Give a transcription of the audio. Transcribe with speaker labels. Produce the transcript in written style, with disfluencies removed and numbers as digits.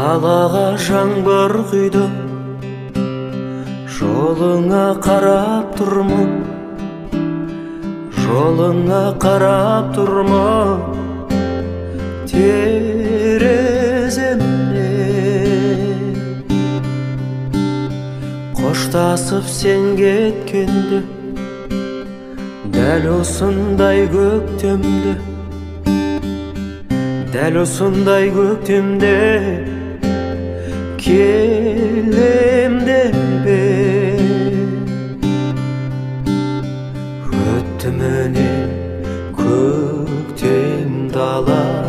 Speaker 1: далаға жаңбыр құйды, жолыңа қарап тұрмын, жолыңа қарап тұрмын тереземнен. Қоштасып сен кеткенде, дәл осындай көктемде, дәл осындай көктемде келем деп өтті міне көктем дала.